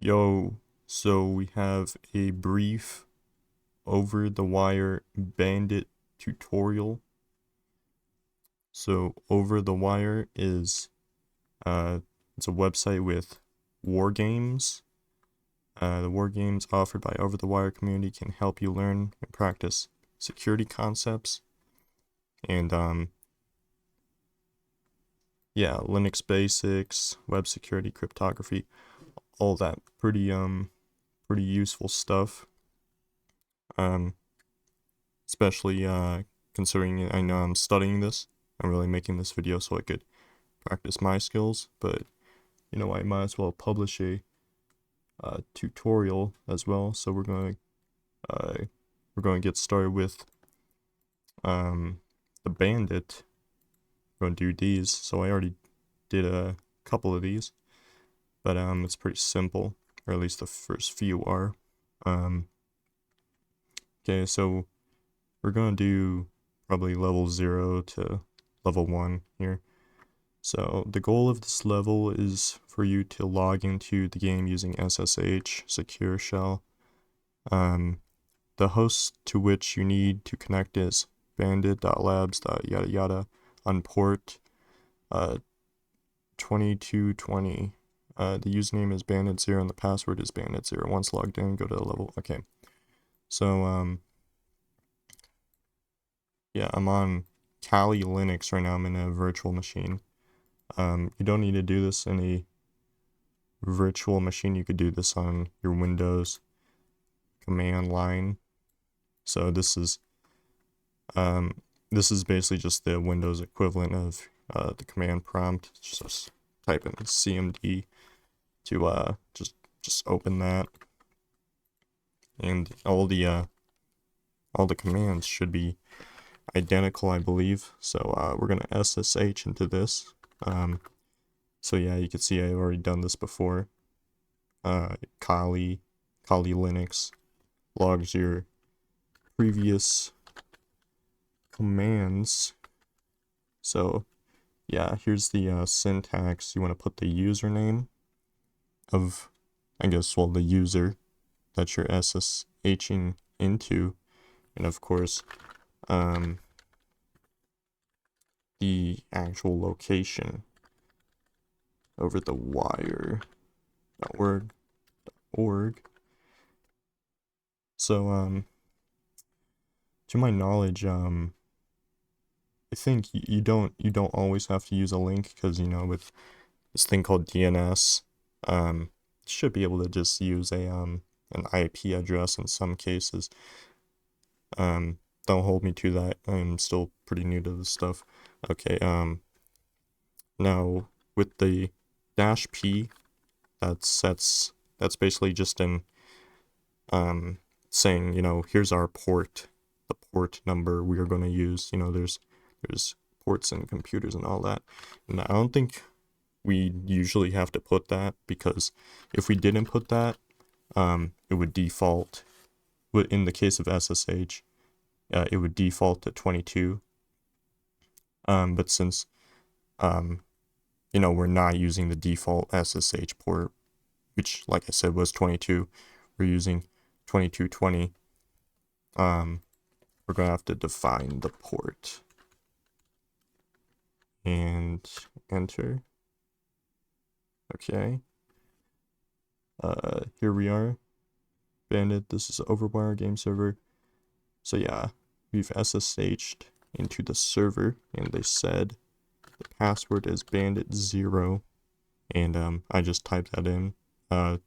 Yo, so we have a brief over-the-wire Bandit tutorial. So over-the-wire is it's a website with war games. The war games offered by Over-the-Wire community can help you learn and practice security concepts and yeah, Linux basics, web security, cryptography, all that pretty useful stuff. Um, Especially considering I know I'm studying this. I'm really making this video so I could practice my skills, but I might as well publish a tutorial as well. So we're going to get started with the Bandit. We're going to do these. So I already did a couple of these, but it's pretty simple, or at least the first few are. Okay, so we're going to do probably level 0 to level 1 here. So the goal of this level is for you to log into the game using SSH secure shell. The host to which you need to connect is bandit.labs.yada yada on port 2220. The username is bandit0 and the password is bandit0. Once logged in, go to the level. Okay. So yeah, I'm on Kali Linux right now. I'm in a virtual machine. You don't need to do this in a virtual machine. You could do this on your Windows command line. So this is basically just the Windows equivalent of the command prompt. Just type in CMD to just open that, and all the commands should be identical, I believe. So we're gonna SSH into this. So yeah, you can see I've already done this before. Kali Linux logs your previous commands. So yeah, here's the syntax. You want to put the username of, I guess, well, the user that you're SSHing into, and of course the actual location over the wire.org. So to my knowledge, I think you don't always have to use a link, because with this thing called DNS, you should be able to just use a an IP address in some cases. Don't hold me to that. I'm still pretty new to this stuff. Okay, now with the -p, that's basically just in saying, here's our port, the port number we are going to use. There's ports and computers and all that. And I don't think we usually have to put that, because if we didn't put that, it would default. In the case of SSH, it would default to 22. But since we're not using the default SSH port, which, like I said, was 22, we're using 2220. We're gonna have to define the port and enter. Okay. Here we are. Bandit, this is OverTheWire game server. So yeah, we've SSH'd into the server, and they said the password is bandit0, and I just typed that in. The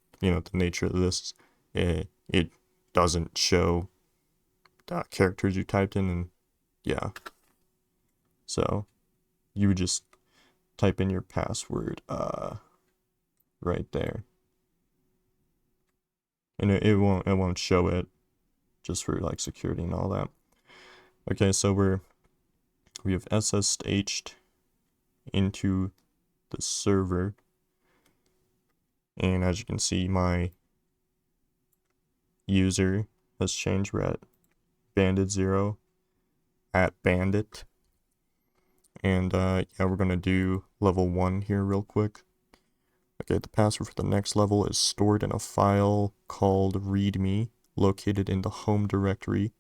nature of this, it doesn't show the characters you typed in, and yeah. So you would just type in your password right there, and it won't show it, just for like security and all that. Okay, so we have SSH'd into the server, and as you can see, my user has changed. We're at bandit0 at bandit, and yeah, we're gonna do level 1 here real quick. Okay, the password for the next level is stored in a file called readme, located in the home directory.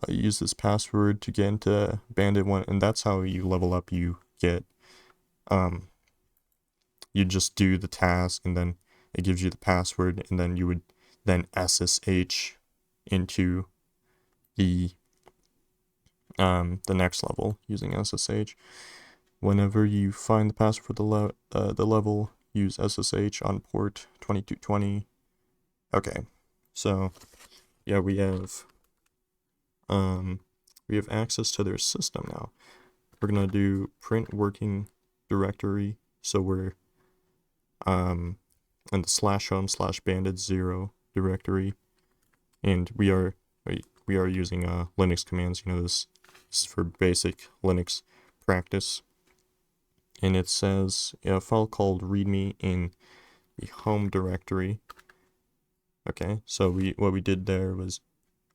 Use this password to get into Bandit 1, and that's how you level up. You get, you just do the task, and then it gives you the password, and then you would then SSH into the next level using SSH. Whenever you find the password for the level, use SSH on port 2220. Okay, so yeah, we have access to their system now. We're gonna do print working directory, so we're in the /home/bandit0 directory, and we are using Linux commands. You know, this is for basic Linux practice. And it says a file called readme in the home directory. Okay, so what we did there was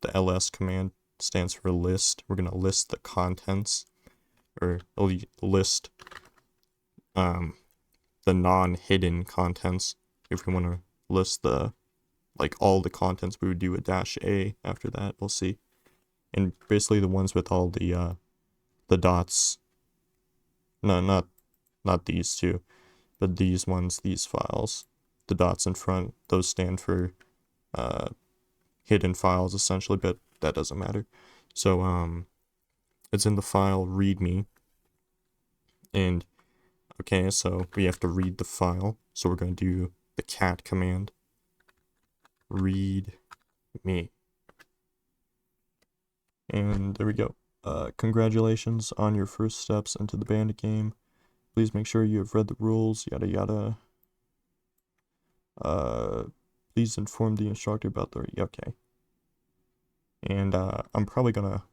the ls command stands for list. We're gonna list the contents, or list the non-hidden contents. If we want to list the all the contents, we would do a -a after that. We'll see. And basically the ones with all the dots. No, not these two, but these ones, these files. The dots in front, those stand for hidden files essentially, but that doesn't matter. So it's in the file readme, and okay, so we have to read the file, so we're going to do the cat command, read me, and there we go. Congratulations on your first steps into the Bandit game. Please make sure you have read the rules, yada yada. Please inform the instructor about the, okay. And I'm probably gonna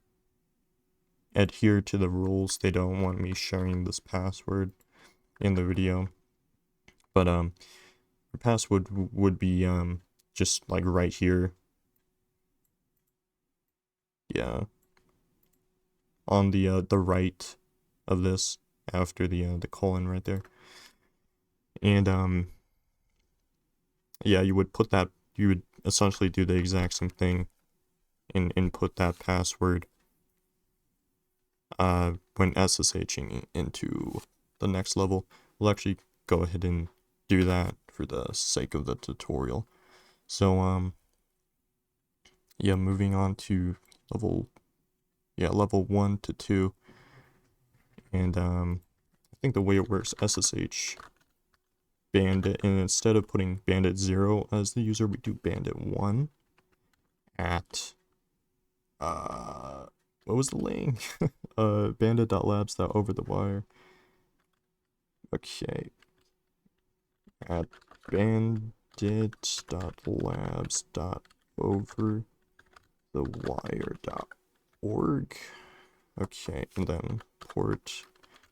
adhere to the rules. They don't want me sharing this password in the video, but the password would be just like right here, yeah, on the right of this, after the colon right there. And yeah, you would essentially do the exact same thing and input that password when SSHing into the next level. We'll actually go ahead and do that for the sake of the tutorial. So yeah, moving on to level 1 to 2, and I think the way it works, SSH Bandit, and instead of putting Bandit 0 as the user, we do Bandit 1 at what was the link? Bandit.labs.overthewire. Okay. At bandit.labs.overthewire.org. Okay, and then port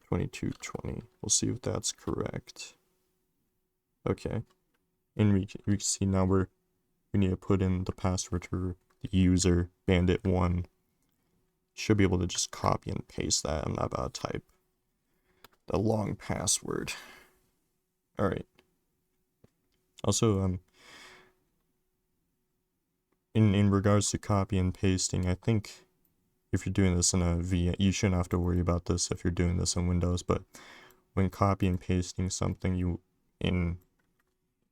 2220. We'll see if that's correct. Okay, and we can see now we need to put in the password for the user bandit1. Should be able to just copy and paste that. I'm not about to type the long password. All right. Also, in regards to copy and pasting, I think if you're doing this in a VM, you shouldn't have to worry about this if you're doing this in Windows, but when copy and pasting something in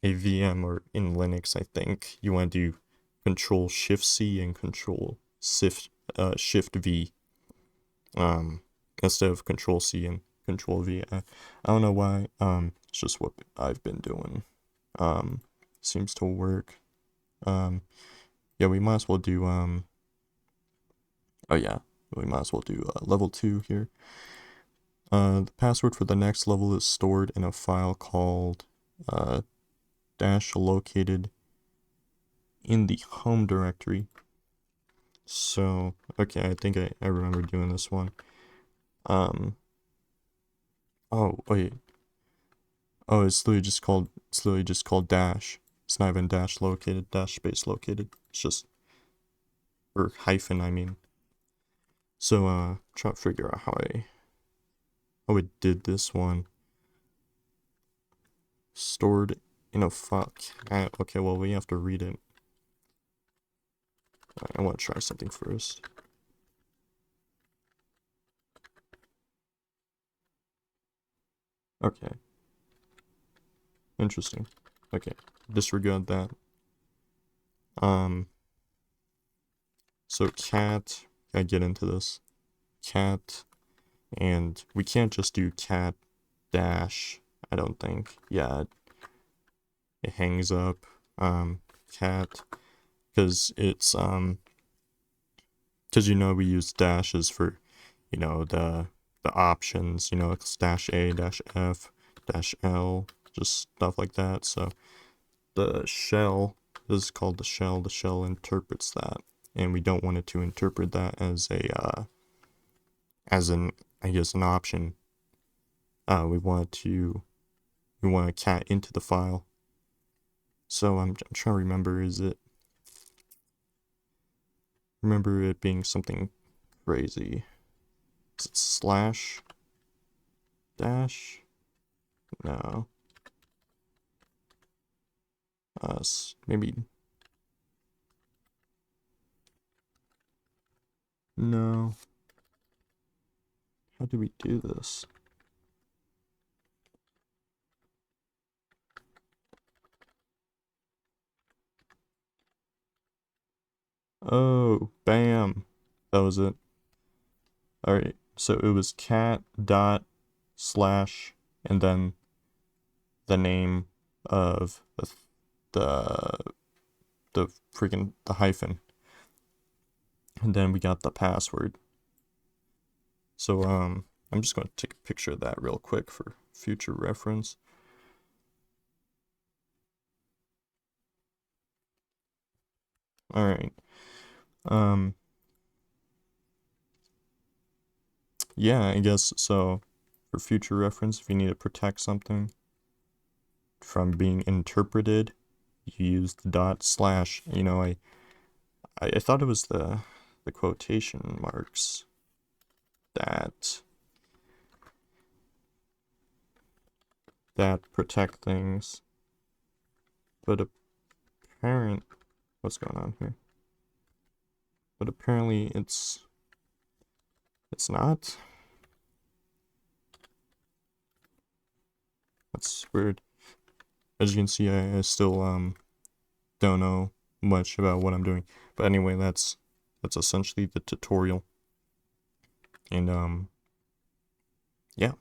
a VM or in Linux, I think you want to do Control-Shift-C and Shift-V instead of Control-C and Control-V. I don't know why. It's just what I've been doing. Seems to work. Yeah, we might as well do oh yeah, we might as well do level 2 here. The password for the next level is stored in a file called dash located in the home directory. So okay, I think I remember doing this one. Oh wait. Oh, it's literally just called dash. It's not even dash located, dash space located. It's just, or hyphen, I mean. So try to figure out how I did this one. stored in a file. Okay, well, we have to read it. I want to try something first. Okay. Interesting. Okay, disregard that. So cat, I get into this. Cat, and we can't just do cat dash, I don't think. Yeah, it hangs up. Cat, because it's, because we use dashes for, the options, it's dash A, dash F, dash L, just stuff like that. So the shell, this is called the shell interprets that, and we don't want it to interpret that as I guess, an option. We want a cat into the file. So I'm trying to remember, remember it being something crazy. Is it slash dash? No. Maybe. No. How do we do this? Oh, bam. That was it. Alright, so it was cat dot slash and then the name of the the hyphen. And then we got the password. So I'm just going to take a picture of that real quick for future reference. Alright. Yeah, I guess so. For future reference, if you need to protect something from being interpreted, you use the dot slash. I thought it was the quotation marks that protect things, but what's going on here? But apparently it's not. That's weird. As you can see, I still don't know much about what I'm doing. But anyway, that's essentially the tutorial. And yeah.